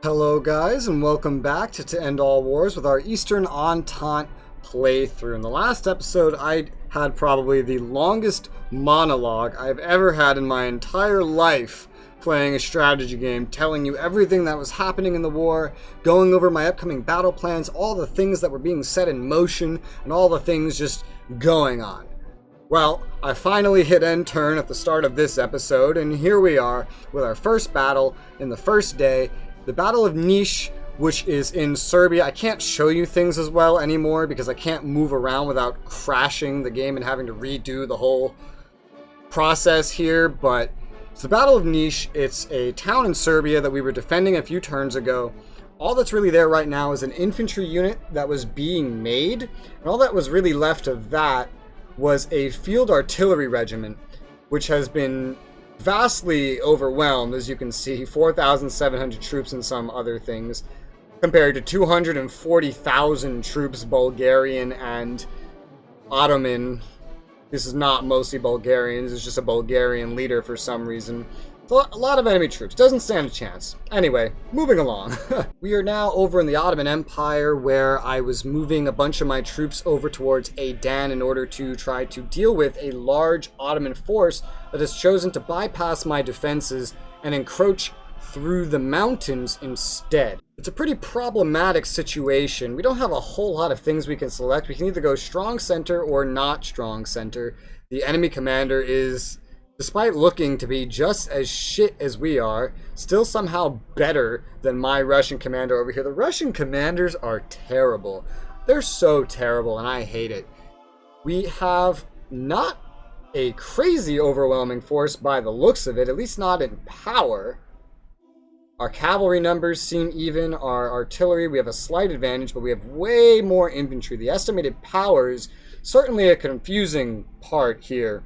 Hello guys, and welcome back to End All Wars with our Eastern Entente playthrough. In the last episode, I had probably the longest monologue I've ever had in my entire life playing a strategy game, telling you everything that was happening in the war, going over my upcoming battle plans, all the things that were being set in motion, and all the things just going on. Well, I finally hit end turn at the start of this episode, and here we are with our first battle in the first day. The Battle of Niš, which is in Serbia. I can't show you things as well anymore because I can't move around without crashing the game and having to redo the whole process here, but it's the Battle of Niš. It's a town in Serbia that we were defending a few turns ago. All that's really there right now is an infantry unit that was being made, and all that was really left of that was a field artillery regiment, which has been vastly overwhelmed, as you can see, 4,700 troops and some other things, compared to 240,000 troops, Bulgarian and Ottoman. This is not mostly Bulgarians, it's just a Bulgarian leader for some reason. A lot of enemy troops, doesn't stand a chance. Anyway, moving along. We are now over in the Ottoman Empire, where I was moving a bunch of my troops over towards Adan in order to try to deal with a large Ottoman force that has chosen to bypass my defenses and encroach through the mountains instead. It's a pretty problematic situation. We don't have a whole lot of things we can select. We can either go strong center or not strong center. The enemy commander is, despite looking to be just as shit as we are, still somehow better than my Russian commander over here. The Russian commanders are terrible. They're so terrible, and I hate it. We have not a crazy overwhelming force by the looks of it, at least not in power. Our cavalry numbers seem even. Our artillery, we have a slight advantage, but we have way more infantry. The estimated power is certainly a confusing part here.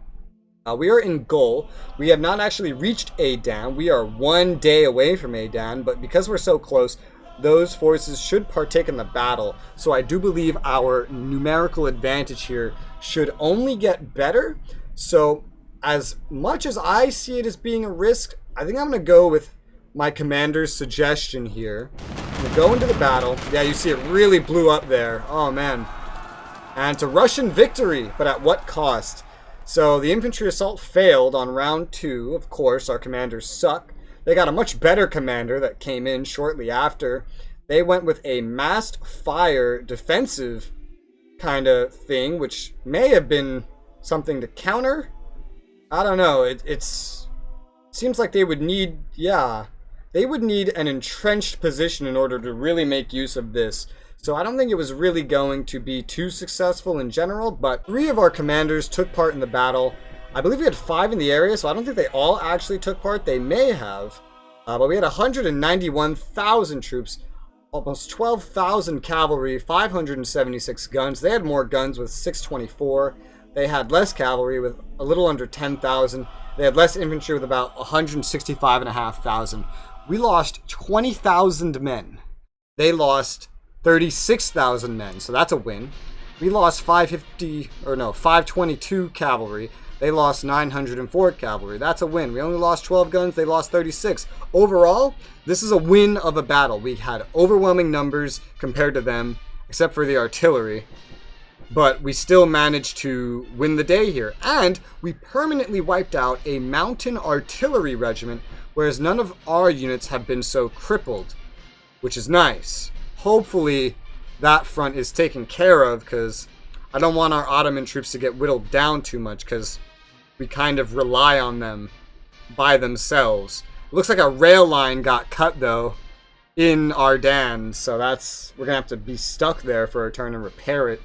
We are in goal. We have not actually reached Adan. We are 1 day away from Adan, but because we're so close, those forces should partake in the battle. So I do believe our numerical advantage here should only get better. So as much as I see it as being a risk, I think I'm going to go with my commander's suggestion here. I'm going to go into the battle. Yeah, you see it really blew up there. Oh, man. And it's a Russian victory, but at what cost? So the infantry assault failed on round 2. Of course, our commanders suck. They got a much better commander that came in shortly after. They went with a massed fire defensive kind of thing, which may have been something to counter. I don't know. It seems like they would need, they would need an entrenched position in order to really make use of this. So I don't think it was really going to be too successful in general, but 3 of our commanders took part in the battle. I believe we had 5 in the area, so I don't think they all actually took part. They may have, but we had 191,000 troops, almost 12,000 cavalry, 576 guns. They had more guns with 624. They had less cavalry with a little under 10,000. They had less infantry with about 165,500. We lost 20,000 men. They lost 36,000 men, so that's a win. We lost 522 cavalry. They lost 904 cavalry. That's a win. We only lost 12 guns. They lost 36. Overall, this is a win of a battle. We had overwhelming numbers compared to them, except for the artillery. But we still managed to win the day here. And we permanently wiped out a mountain artillery regiment, whereas none of our units have been so crippled, which is nice. Hopefully that front is taken care of, because I don't want our Ottoman troops to get whittled down too much, because we kind of rely on them by themselves. It looks like a rail line got cut, though, in Ardan, so we're going to have to be stuck there for a turn and repair it,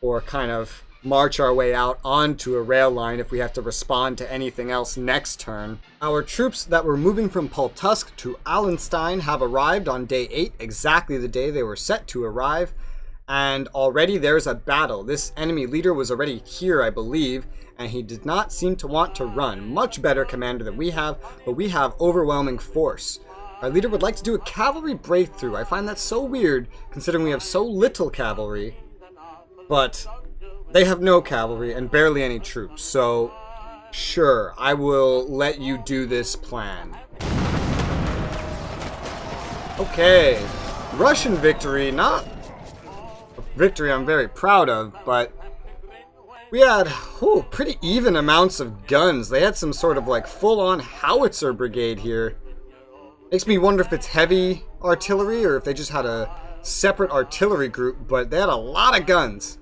or kind of march our way out onto a rail line if we have to respond to anything else next turn. Our troops that were moving from Pultusk to Stein have arrived on day 8, exactly the day they were set to arrive, and already there's a battle. This enemy leader was already here, I believe, and he did not seem to want to run. Much better commander than we have, but we have overwhelming force. Our leader would like to do a cavalry breakthrough. I find that so weird, considering we have so little cavalry, but they have no cavalry and barely any troops, so sure, I will let you do this plan. Okay, Russian victory, not a victory I'm very proud of, but we had pretty even amounts of guns. They had some sort of like full-on howitzer brigade here. Makes me wonder if it's heavy artillery or if they just had a separate artillery group, but they had a lot of guns.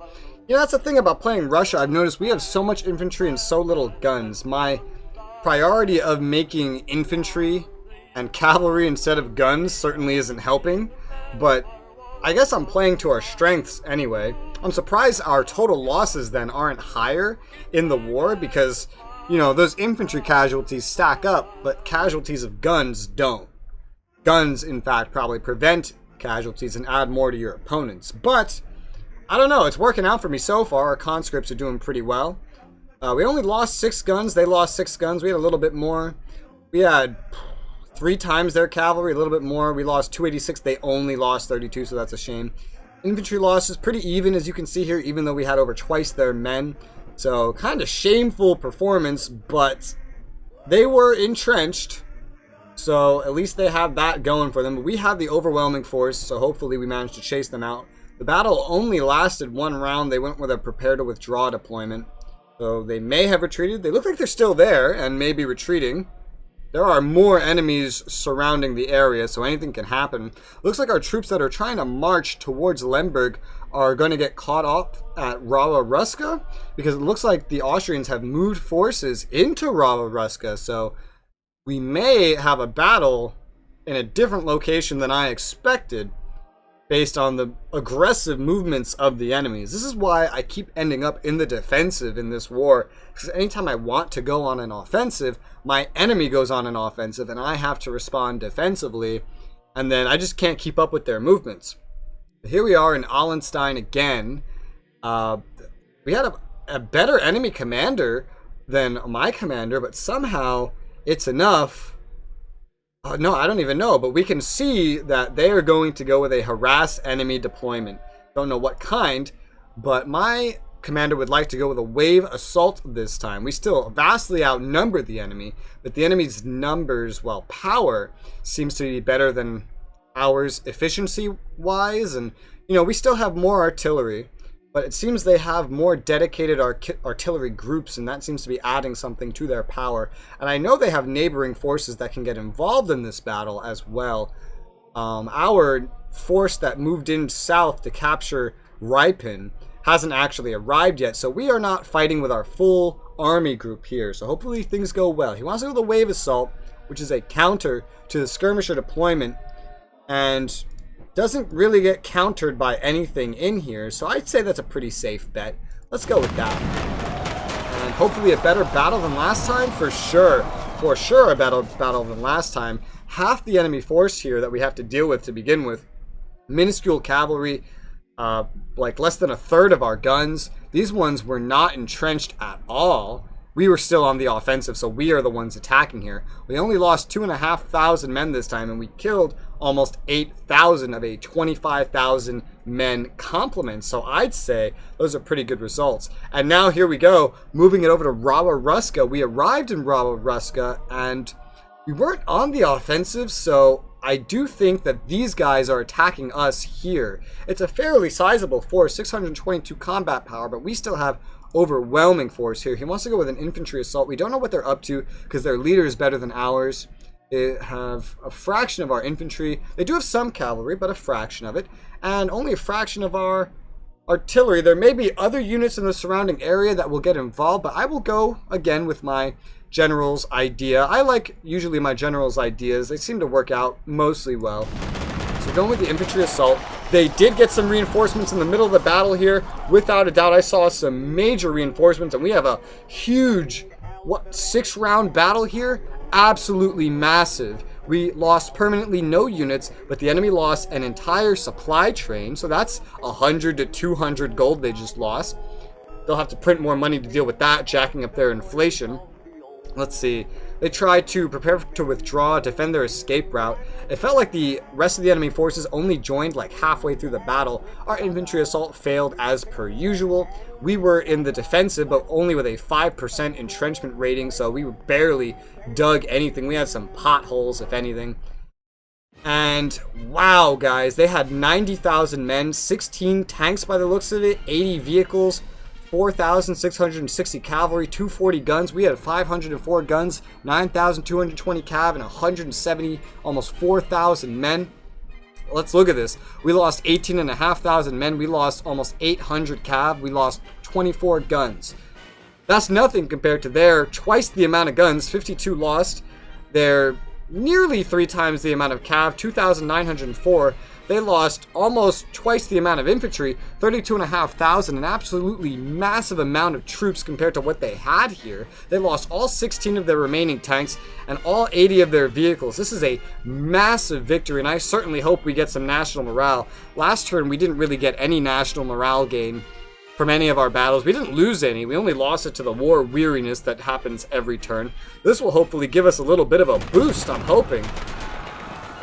You know, that's the thing about playing Russia. I've noticed we have so much infantry and so little guns. My priority of making infantry and cavalry instead of guns certainly isn't helping, but I guess I'm playing to our strengths anyway. I'm surprised our total losses then aren't higher in the war because, you know, those infantry casualties stack up, but casualties of guns don't. Guns, in fact, probably prevent casualties and add more to your opponents. But, I don't know, it's working out for me so far. Our conscripts are doing pretty well. We only lost 6 guns. They lost 6 guns. We had a little bit more. We had 3 times their cavalry, a little bit more. We lost 286. They only lost 32, so that's a shame. Infantry loss is pretty even, as you can see here, even though we had over twice their men. So, kind of shameful performance, but they were entrenched. So, at least they have that going for them. But we have the overwhelming force, so hopefully we managed to chase them out. The battle only lasted 1 round. They went with a prepare to withdraw deployment. So, they may have retreated. They look like they're still there and may be retreating. There are more enemies surrounding the area, so anything can happen. Looks like our troops that are trying to march towards Lemberg are going to get caught off at Rawa Ruska, because it looks like the Austrians have moved forces into Rawa Ruska, so we may have a battle in a different location than I expected based on the aggressive movements of the enemies. This is why I keep ending up in the defensive in this war, because anytime I want to go on an offensive, my enemy goes on an offensive and I have to respond defensively, and then I just can't keep up with their movements. Here we are in Allenstein again. We had a better enemy commander than my commander, but somehow it's enough. No, I don't even know, but we can see that they are going to go with a harass enemy deployment. Don't know what kind, but my commander would like to go with a wave assault this time. We still vastly outnumber the enemy, but the enemy's numbers, well, power, seems to be better than ours efficiency-wise, and, you know, we still have more artillery, but it seems they have more dedicated artillery groups, and that seems to be adding something to their power. And I know they have neighboring forces that can get involved in this battle as well. Our force that moved in south to capture Ripon hasn't actually arrived yet, so we are not fighting with our full army group here. So hopefully things go well. He wants to go with the wave assault, which is a counter to the skirmisher deployment, and doesn't really get countered by anything in here, so I'd say that's a pretty safe bet. Let's go with that. And hopefully a better battle than last time, for sure. For sure a better battle than last time. Half the enemy force here that we have to deal with to begin with. Minuscule cavalry, like less than a third of our guns. These ones were not entrenched at all. We were still on the offensive, so we are the ones attacking here. We only lost 2,500 men this time, and we killed almost 8,000 of a 25,000 men complement. So I'd say those are pretty good results. And now here we go, moving it over to Rawa Ruska. We arrived in Rawa Ruska, and we weren't on the offensive, so I do think that these guys are attacking us here. It's a fairly sizable force, 622 combat power, but we still have overwhelming force here. He wants to go with an infantry assault. We don't know what they're up to because their leader is better than ours. They have a fraction of our infantry. They do have some cavalry, but a fraction of it, and only a fraction of our artillery. There may be other units in the surrounding area that will get involved, but I will go again with my general's idea. I like usually my general's ideas. They seem to work out mostly well. So going with the infantry assault. They did get some reinforcements in the middle of the battle here. Without a doubt, I saw some major reinforcements, and we have a huge, 6-round battle here? Absolutely massive. We lost permanently no units, but the enemy lost an entire supply train, so that's 100 to 200 gold they just lost. They'll have to print more money to deal with that, jacking up their inflation. Let's see. They tried to prepare to withdraw, defend their escape route. It felt like the rest of the enemy forces only joined like halfway through the battle. Our infantry assault failed as per usual. We were in the defensive, but only with a 5% entrenchment rating, so we barely dug anything. We had some potholes, if anything. And wow, guys, they had 90,000 men, 16 tanks by the looks of it, 80 vehicles, 4,660 cavalry, 240 guns. We had 504 guns, 9,220 cav, and 170, almost 4,000 men. Let's look at this. We lost 18,500 men. We lost almost 800 cav. We lost 24 guns. That's nothing compared to their twice the amount of guns, 52 lost. They're nearly 3 times the amount of cav, 2,904. They lost almost twice the amount of infantry, 32,500, an absolutely massive amount of troops compared to what they had here. They lost all 16 of their remaining tanks and all 80 of their vehicles. This is a massive victory, and I certainly hope we get some national morale. Last turn, we didn't really get any national morale gain from any of our battles. We didn't lose any. We only lost it to the war weariness that happens every turn. This will hopefully give us a little bit of a boost, I'm hoping.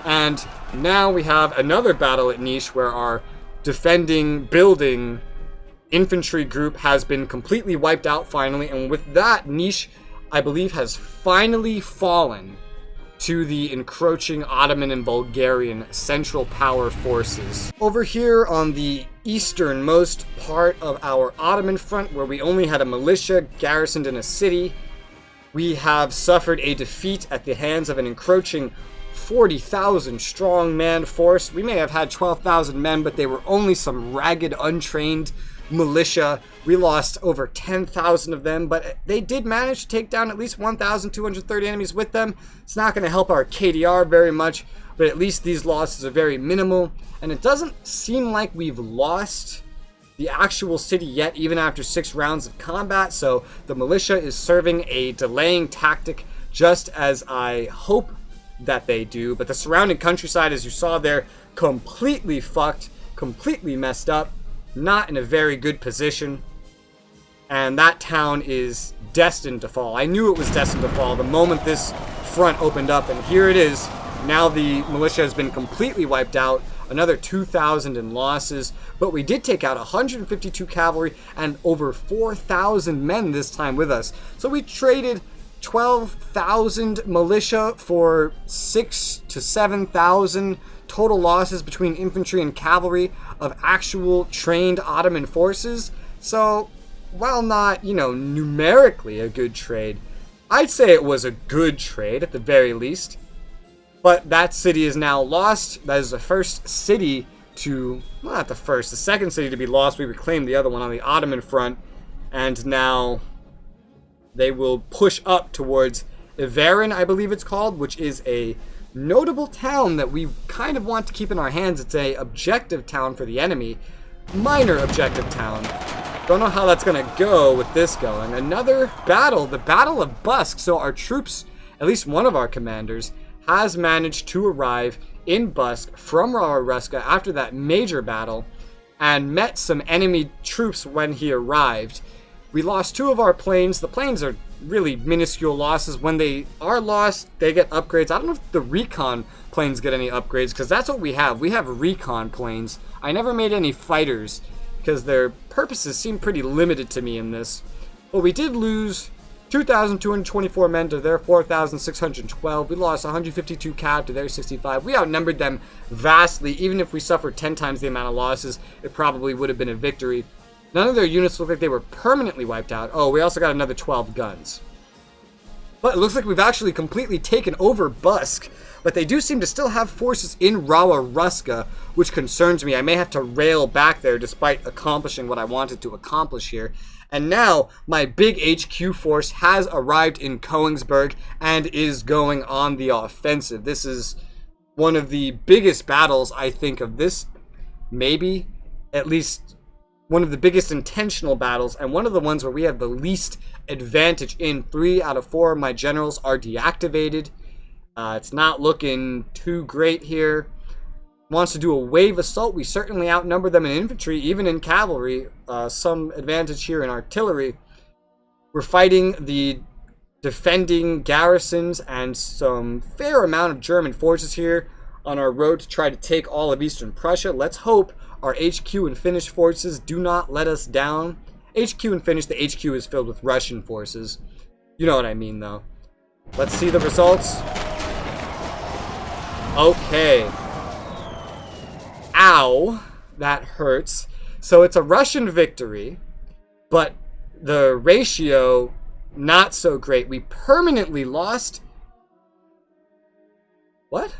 And now we have another battle at Niche where our defending, building infantry group has been completely wiped out finally. And with that, Niche, I believe, has finally fallen to the encroaching Ottoman and Bulgarian Central Power forces. Over here on the easternmost part of our Ottoman front, where we only had a militia garrisoned in a city, we have suffered a defeat at the hands of an encroaching 40,000 strong man force. We may have had 12,000 men, but they were only some ragged, untrained militia. We lost over 10,000 of them, but they did manage to take down at least 1,230 enemies with them. It's not going to help our KDR very much, but at least these losses are very minimal, and it doesn't seem like we've lost the actual city yet, even after 6 rounds of combat, so the militia is serving a delaying tactic, just as I hope that they do. But the surrounding countryside, as you saw there, completely fucked, completely messed up, not in a very good position, and that town is destined to fall. I knew it was destined to fall the moment this front opened up, and here it is. Now the militia has been completely wiped out, another 2,000 in losses, but we did take out 152 cavalry and over 4,000 men this time with us. So we traded 12,000 militia for 6,000 to 7,000 total losses between infantry and cavalry of actual trained Ottoman forces. So, while not, numerically a good trade, I'd say it was a good trade at the very least. But that city is now lost. That is the first city to, well, not the first, the second city to be lost. We reclaimed the other one on the Ottoman front, and now they will push up towards Iverin, I believe it's called, which is a notable town that we kind of want to keep in our hands. It's a objective town for the enemy. Minor objective town. Don't know how that's going to go with this going. Another battle, the Battle of Busk. So our troops, at least one of our commanders, has managed to arrive in Busk from Ruska after that major battle and met some enemy troops when he arrived. We lost 2 of our planes. The planes are really minuscule losses. When they are lost, they get upgrades. I don't know if the recon planes get any upgrades, because that's what we have. We have recon planes. I never made any fighters, because their purposes seem pretty limited to me in this. But we did lose 2,224 men to their 4,612. We lost 152 cav to their 65. We outnumbered them vastly. Even if we suffered 10 times the amount of losses, it probably would have been a victory. None of their units look like they were permanently wiped out. Oh, we also got another 12 guns. But it looks like we've actually completely taken over Busk. But they do seem to still have forces in Ruska, which concerns me. I may have to rail back there despite accomplishing what I wanted to accomplish here. And now, my big HQ force has arrived in Kongsberg and is going on the offensive. This is one of the biggest battles, I think, of this. Maybe, at least one of the biggest intentional battles, and one of the ones where we have the least advantage in. 3 out of 4 of my generals are deactivated. It's not looking too great here. Wants to do a wave assault. We certainly outnumber them in infantry, even in cavalry. Some advantage here in artillery. We're fighting the defending garrisons and some fair amount of German forces here on our road to try to take all of Eastern Prussia. Let's hope our HQ and Finnish forces do not let us down. HQ and Finnish, the HQ is filled with Russian forces. You know what I mean, though. Let's see the results. Okay. Ow. That hurts. So it's a Russian victory, but the ratio, not so great. We permanently lost... What?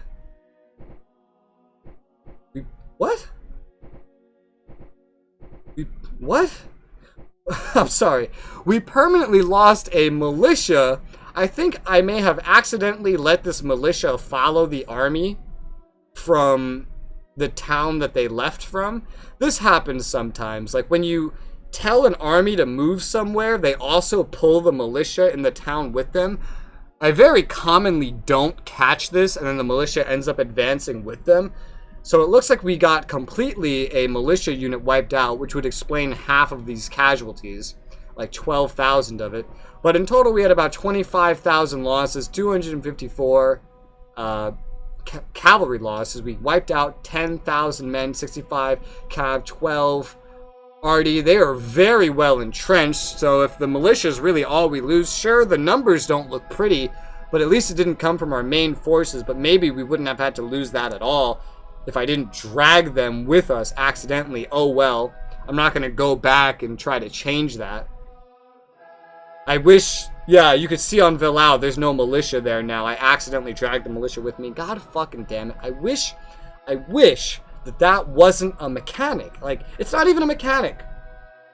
What? What? I'm sorry. We permanently lost a militia. I think I may have accidentally let this militia follow the army from the town that they left from. This happens sometimes. Like when you tell an army to move somewhere, they also pull the militia in the town with them. I very commonly don't catch this, and then the militia ends up advancing with them. So it looks like we got completely a militia unit wiped out, which would explain half of these casualties, like 12,000 of it. But in total, we had about 25,000 losses, 254 cavalry losses. We wiped out 10,000 men, 65 cav, 12 arty. They are very well entrenched, so if the militia is really all we lose, sure, the numbers don't look pretty, but at least it didn't come from our main forces, but maybe we wouldn't have had to lose that at all if I didn't drag them with us accidentally. Oh well, I'm not going to go back and try to change that. I wish, yeah, you could see on Villau, there's no militia there now. I accidentally dragged the militia with me. God fucking damn it. I wish that wasn't a mechanic. Like, it's not even a mechanic.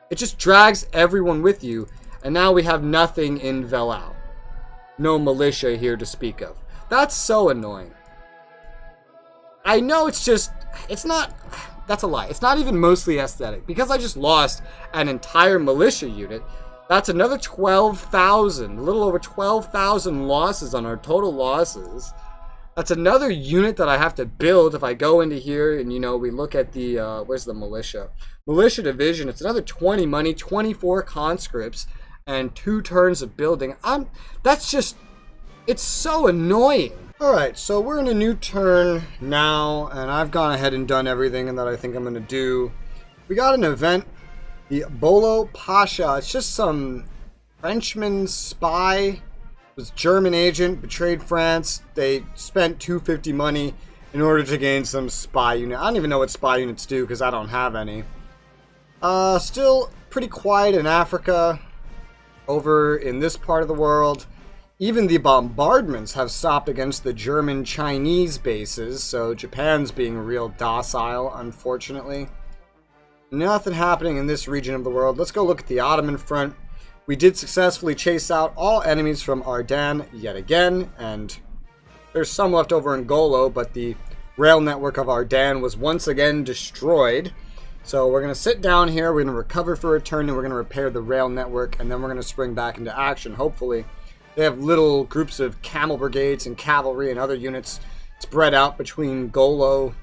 It just drags everyone with you, and now we have nothing in Villau. No militia here to speak of. That's so annoying. I know it's not, that's a lie. It's not even mostly aesthetic. Because I just lost an entire militia unit, that's another 12,000, a little over 12,000 losses on our total losses. That's another unit that I have to build if I go into here and, you know, we look at the, where's the militia? Militia division, it's another 20 money, 24 conscripts, and 2 turns of building. That's just, it's so annoying. Alright, so we're in a new turn now, and I've gone ahead and done everything that I think I'm going to do. We got an event, the Bolo Pasha. It's just some Frenchman spy, was German agent, betrayed France. They spent 250 money in order to gain some spy unit. I don't even know what spy units do because I don't have any. Still pretty quiet in Africa. Over in this part of the world, even the bombardments have stopped against the German-Chinese bases, so Japan's being real docile, unfortunately. Nothing happening in this region of the world. Let's go look at the Ottoman front. We did successfully chase out all enemies from Ardennes yet again, and there's some left over in Golo, but the rail network of Ardennes was once again destroyed. So we're going to sit down here, we're going to recover for a turn, and we're going to repair the rail network, and then we're going to spring back into action, hopefully. They have little groups of camel brigades and cavalry and other units spread out between our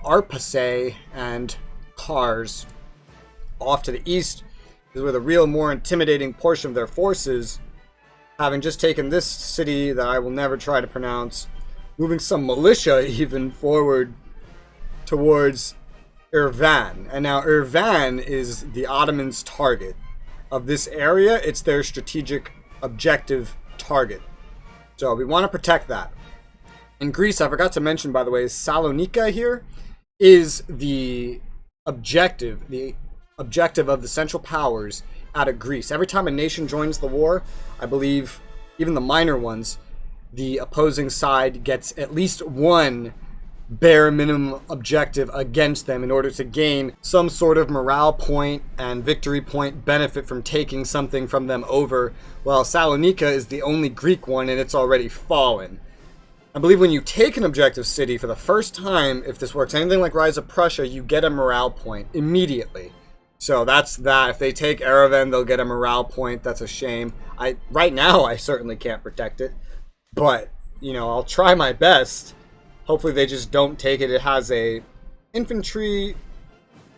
Arpasse and Kars. Off to the east is where the real, more intimidating portion of their forces, having just taken this city that I will never try to pronounce, moving some militia even forward towards Irvan. And now Irvan is the Ottomans' target of this area. It's their strategic objective target. So we want to protect that. In Greece, I forgot to mention, by the way, Salonika here is the objective of the Central Powers out of Greece. Every time a nation joins the war, I believe, even the minor ones, the opposing side gets at least one bare minimum objective against them in order to gain some sort of morale point and victory point benefit from taking something from them over, while Salonika is the only Greek one and it's already fallen. I believe when you take an objective city for the first time, if this works anything like Rise of Prussia, you get a morale point immediately. So that's that. If they take Erevan, they'll get a morale point. That's a shame. Right now, I certainly can't protect it. But, you know, I'll try my best. Hopefully they just don't take it. It has a infantry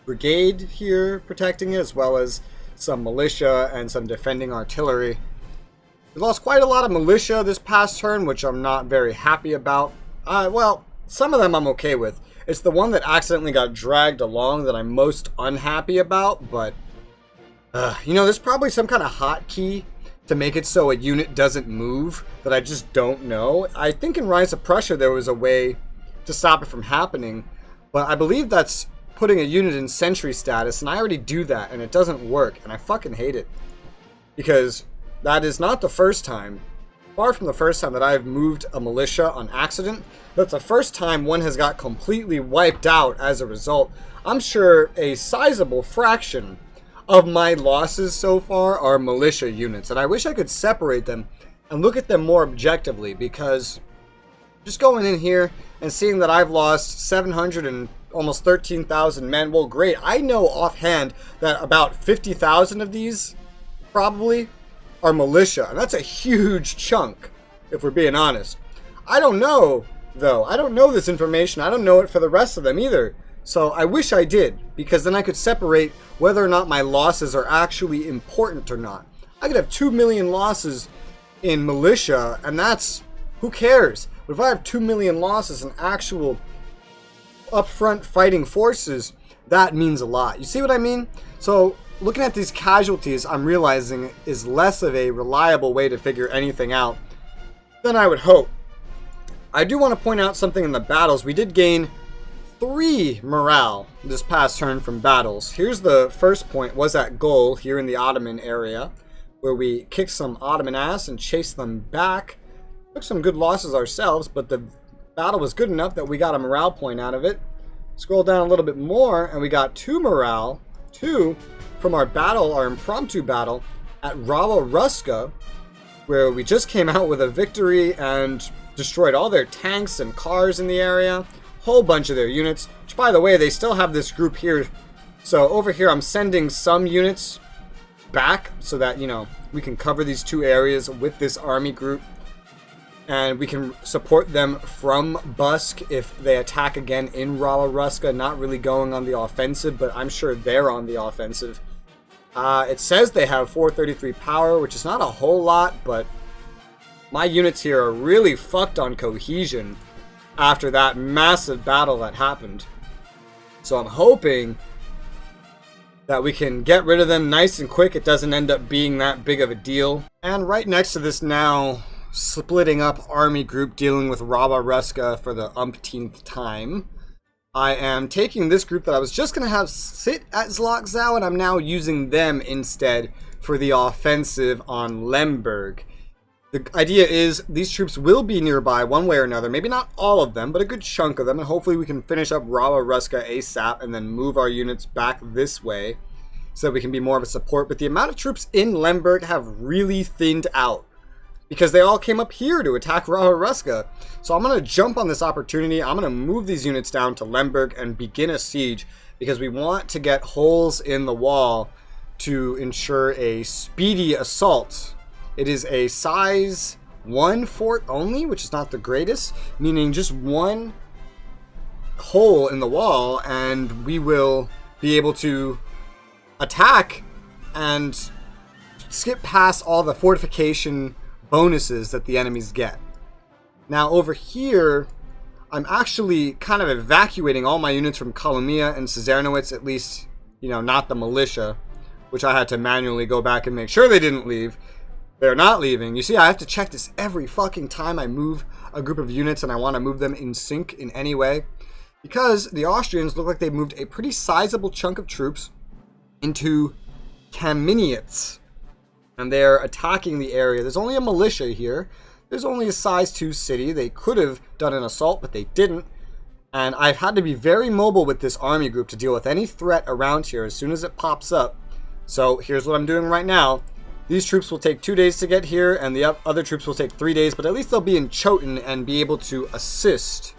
brigade here protecting it, as well as some militia and some defending artillery. We lost quite a lot of militia this past turn, which I'm not very happy about. Well, some of them I'm okay with. It's the one that accidentally got dragged along that I'm most unhappy about, but, you know, there's probably some kind of hotkey to make it so a unit doesn't move that I just don't know. I think in Rise of Prussia there was a way to stop it from happening, but I believe that's putting a unit in sentry status, and I already do that and it doesn't work, and I fucking hate it. Because that is not the first time, far from the first time that I've moved a militia on accident. That's the first time one has got completely wiped out as a result. I'm sure a sizable fraction of my losses so far are militia units, and I wish I could separate them and look at them more objectively, because just going in here and seeing that I've lost 700 and almost 13,000 men, well, great. I know offhand that about 50,000 of these probably are militia, and that's a huge chunk, if we're being honest. I don't know, though. I don't know this information. I don't know it for the rest of them either. So I wish I did, because then I could separate whether or not my losses are actually important or not. I could have 2 million losses in militia, and that's, who cares? But if I have 2 million losses in actual upfront fighting forces, that means a lot. You see what I mean? So looking at these casualties, I'm realizing is less of a reliable way to figure anything out than I would hope. I do want to point out something in the battles. We did gain 3 morale this past turn from battles. Here's the first point, was at goal here in the Ottoman area, where we kicked some Ottoman ass and chased them back. Took some good losses ourselves, but the battle was good enough that we got a morale point out of it. Scroll down a little bit more and we got 2 morale, 2 from our battle, our impromptu battle at Rawa Ruska, where we just came out with a victory and destroyed all their tanks and cars in the area. Whole bunch of their units, which by the way, they still have this group here. So over here I'm sending some units back so that, you know, we can cover these 2 areas with this army group, and we can support them from Busk if they attack again in Rawa Ruska. Not really going on the offensive, but I'm sure they're on the offensive. It says they have 433 power, which is not a whole lot, but my units here are really fucked on cohesion after that massive battle that happened. So I'm hoping that we can get rid of them nice and quick. It doesn't end up being that big of a deal. And right next to this now splitting up army group dealing with Rawa Ruska for the umpteenth time, I am taking this group that I was just going to have sit at Zlakzow, and I'm now using them instead for the offensive on Lemberg. The idea is these troops will be nearby one way or another. Maybe not all of them, but a good chunk of them. And hopefully we can finish up Rawa Ruska ASAP and then move our units back this way so that we can be more of a support. But the amount of troops in Lemberg have really thinned out because they all came up here to attack Rawa Ruska. So I'm going to jump on this opportunity. I'm going to move these units down to Lemberg and begin a siege because we want to get holes in the wall to ensure a speedy assault. It is a size 1 fort only, which is not the greatest, meaning just 1 hole in the wall, and we will be able to attack and skip past all the fortification bonuses that the enemies get. Now over here, I'm actually kind of evacuating all my units from Kolomia and Czernowitz, at least, you know, not the militia, which I had to manually go back and make sure they didn't leave. They're not leaving. You see, I have to check this every fucking time I move a group of units and I want to move them in sync in any way. Because the Austrians look like they've moved a pretty sizable chunk of troops into Kamenets. And they're attacking the area. There's only a militia here. There's only a size 2 city. They could have done an assault, but they didn't. And I've had to be very mobile with this army group to deal with any threat around here as soon as it pops up. So here's what I'm doing right now. These troops will take 2 days to get here, and the other troops will take 3 days, but at least they'll be in Chotin and be able to assist,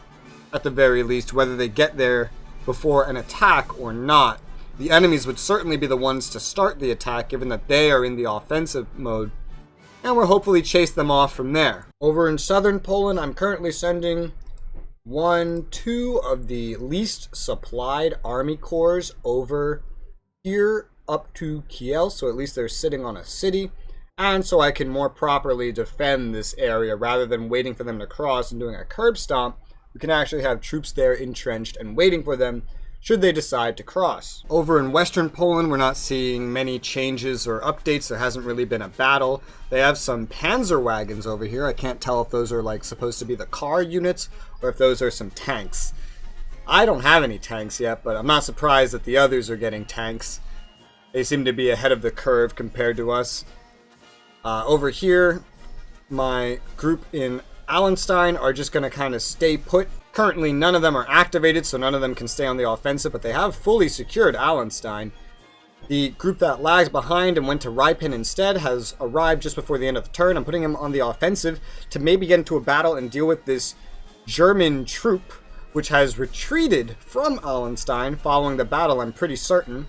at the very least, whether they get there before an attack or not. The enemies would certainly be the ones to start the attack, given that they are in the offensive mode, and we'll hopefully chase them off from there. Over in southern Poland, I'm currently sending 2 of the least supplied army corps over here up to Kiel, so at least they're sitting on a city, and so I can more properly defend this area rather than waiting for them to cross and doing a curb stomp. We can actually have troops there entrenched and waiting for them should they decide to cross. Over in Western Poland, we're not seeing many changes or updates. There hasn't really been a battle. They have some panzer wagons over here. I can't tell if those are like supposed to be the car units or if those are some tanks. I don't have any tanks yet, but I'm not surprised that the others are getting tanks. They seem to be ahead of the curve compared to us. Over here, my group in Allenstein are just going to kind of stay put. Currently, none of them are activated, so none of them can stay on the offensive, but they have fully secured Allenstein. The group that lags behind and went to Ripon instead has arrived just before the end of the turn. I'm putting him on the offensive to maybe get into a battle and deal with this German troop, which has retreated from Allenstein following the battle, I'm pretty certain,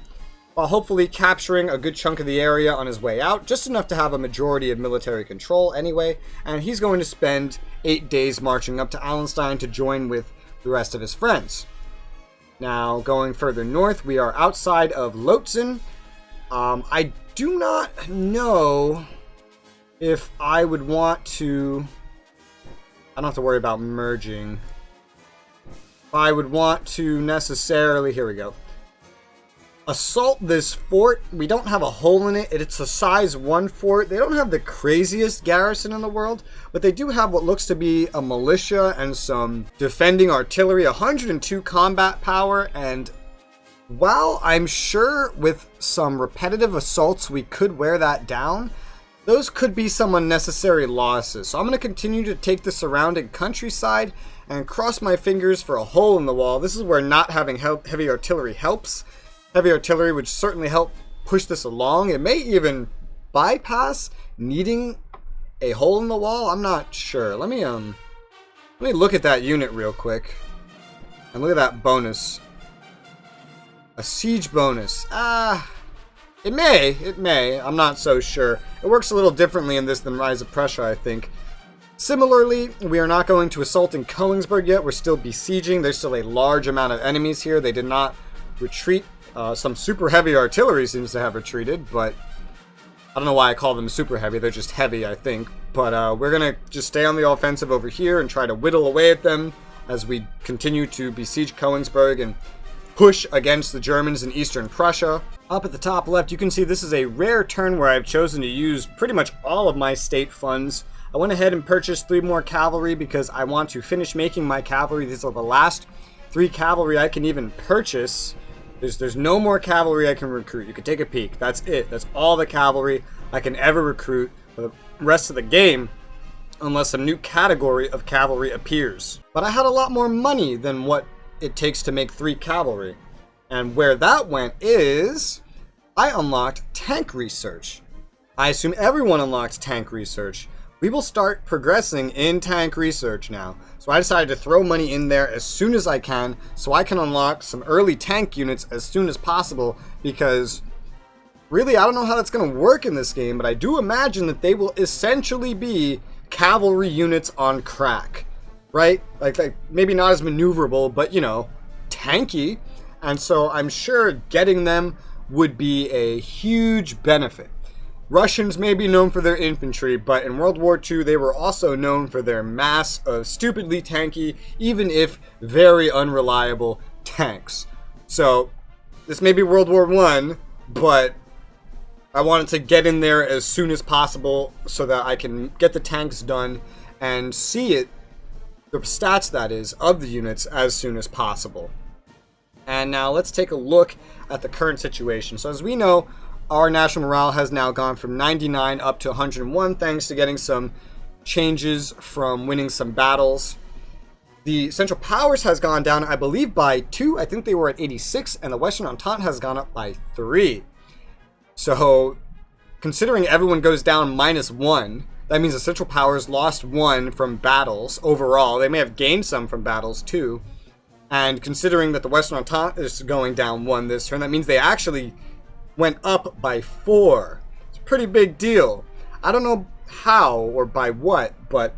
while hopefully capturing a good chunk of the area on his way out, just enough to have a majority of military control anyway, and he's going to spend 8 days marching up to Allenstein to join with the rest of his friends. Now, going further north, we are outside of Lützen. I do not know if I would want to... I don't have to worry about merging. If I would want to necessarily... Here we go. Assault this fort. We don't have a hole in it. It's a size 1 fort. They don't have the craziest garrison in the world, but they do have what looks to be a militia and some defending artillery, 102 combat power, and while I'm sure with some repetitive assaults we could wear that down, those could be some unnecessary losses. So I'm going to continue to take the surrounding countryside and cross my fingers for a hole in the wall. This is where not having heavy artillery helps. Heavy artillery would certainly help push this along. It may even bypass needing a hole in the wall. I'm not sure. Let me look at that unit real quick. And look at that bonus. A siege bonus. It may. I'm not so sure. It works a little differently in this than Rise of Prussia, I think. Similarly, we are not going to assault in Königsberg yet. We're still besieging. There's still a large amount of enemies here. They did not retreat. Some super heavy artillery seems to have retreated, but I don't know why I call them super heavy. They're just heavy, I think. But we're going to just stay on the offensive over here and try to whittle away at them as we continue to besiege Königsberg and push against the Germans in Eastern Prussia. Up at the top left, you can see this is a rare turn where I've chosen to use pretty much all of my state funds. I went ahead and purchased 3 more cavalry because I want to finish making my cavalry. These are the last 3 cavalry I can even purchase. There's no more cavalry I can recruit. You can take a peek. That's it. That's all the cavalry I can ever recruit for the rest of the game, unless some new category of cavalry appears. But I had a lot more money than what it takes to make 3 cavalry. And where that went is I unlocked tank research. I assume everyone unlocked tank research. We will start progressing in tank research now. So I decided to throw money in there as soon as I can so I can unlock some early tank units as soon as possible, because really I don't know how that's going to work in this game, but I do imagine that they will essentially be cavalry units on crack, right? Like maybe not as maneuverable, but you know, tanky. And so I'm sure getting them would be a huge benefit. Russians may be known for their infantry, but in World War II they were also known for their mass of stupidly tanky, even if very unreliable, tanks. So this may be World War I, but I wanted to get in there as soon as possible so that I can get the tanks done and see it, the stats that is, of the units as soon as possible. And now let's take a look at the current situation. So as we know, our national morale has now gone from 99 up to 101 thanks to getting some changes from winning some battles. The Central Powers has gone down, I believe, by 2. I think they were at 86, and the Western Entente has gone up by 3. So, considering everyone goes down -1, that means the Central Powers lost 1 from battles overall. They may have gained some from battles too. And considering that the Western Entente is going down 1 this turn, that means they actually went up by 4. It's a pretty big deal. I don't know how or by what, but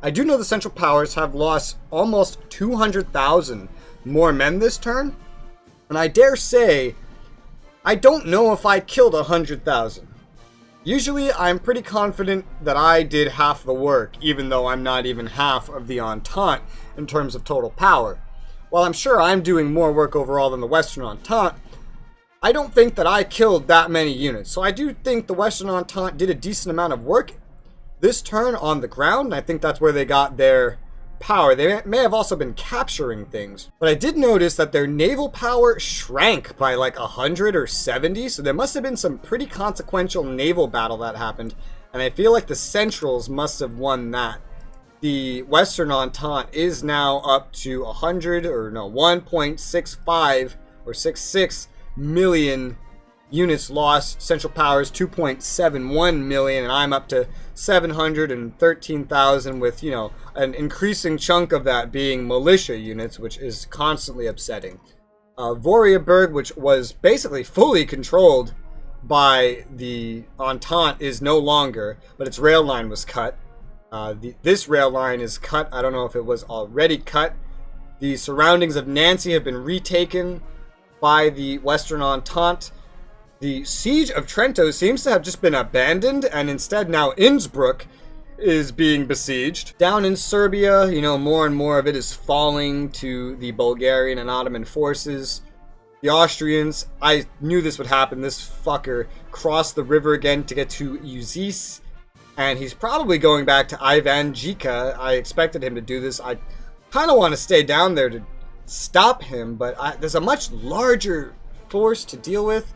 I do know the Central Powers have lost almost 200,000 more men this turn. And I dare say, I don't know if I killed 100,000. Usually, I'm pretty confident that I did half the work, even though I'm not even half of the Entente in terms of total power. while I'm sure I'm doing more work overall than the Western Entente, I don't think that I killed that many units. So I do think the Western Entente did a decent amount of work this turn on the ground, and I think that's where they got their power. They may have also been capturing things, but I did notice that their naval power shrank by like 100 or 70, so there must have been some pretty consequential naval battle that happened, and I feel like the Centrals must have won that. The Western Entente is now up to 1.65 or 66 million units lost. Central Powers 2.71 million, and I'm up to 713,000 with, you know, an increasing chunk of that being militia units, which is constantly upsetting. Voriaburg, which was basically fully controlled by the Entente, is no longer, but its rail line was cut. This rail line is cut. I don't know if it was already cut. The surroundings of Nancy have been retaken by the Western Entente. The siege of Trento seems to have just been abandoned, and instead now Innsbruck is being besieged. Down in Serbia, you know, more and more of it is falling to the Bulgarian and Ottoman forces. The Austrians, I knew this would happen. This fucker crossed the river again to get to Uzis, and he's probably going back to Ivanjica. I expected him to do this. I kind of want to stay down there to stop him, but there's a much larger force to deal with,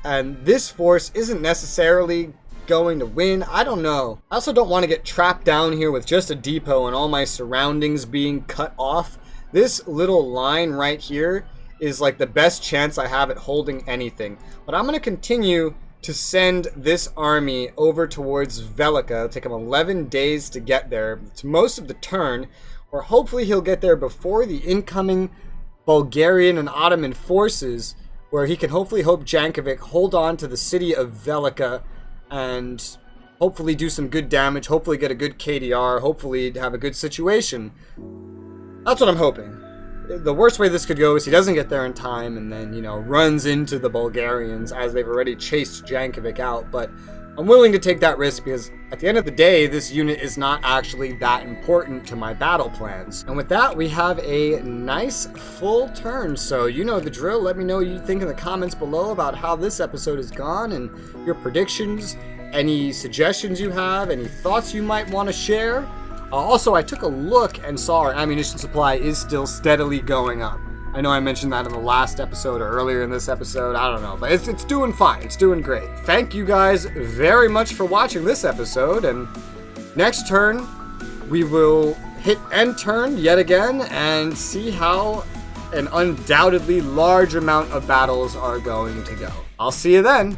and this force isn't necessarily going to win. I don't know. I also don't want to get trapped down here with just a depot and all my surroundings being cut off. This little line right here is like the best chance I have at holding anything, but I'm going to continue to send this army over towards Velica. It'll take him 11 days to get there. It's most of the turn, or hopefully he'll get there before the incoming Bulgarian and Ottoman forces, where he can hopefully hope Jankovic hold on to the city of Velica and hopefully do some good damage, hopefully get a good KDR, hopefully have a good situation. That's what I'm hoping. The worst way this could go is he doesn't get there in time and then, you know, runs into the Bulgarians as they've already chased Jankovic out, but I'm willing to take that risk because at the end of the day, this unit is not actually that important to my battle plans. And with that, we have a nice full turn. So you know the drill. Let me know what you think in the comments below about how this episode has gone and your predictions, any suggestions you have, any thoughts you might want to share. Also, I took a look and saw our ammunition supply is still steadily going up. I know I mentioned that in the last episode or earlier in this episode. I don't know, but it's doing fine. It's doing great. Thank you guys very much for watching this episode. And next turn, we will hit end turn yet again and see how an undoubtedly large amount of battles are going to go. I'll see you then.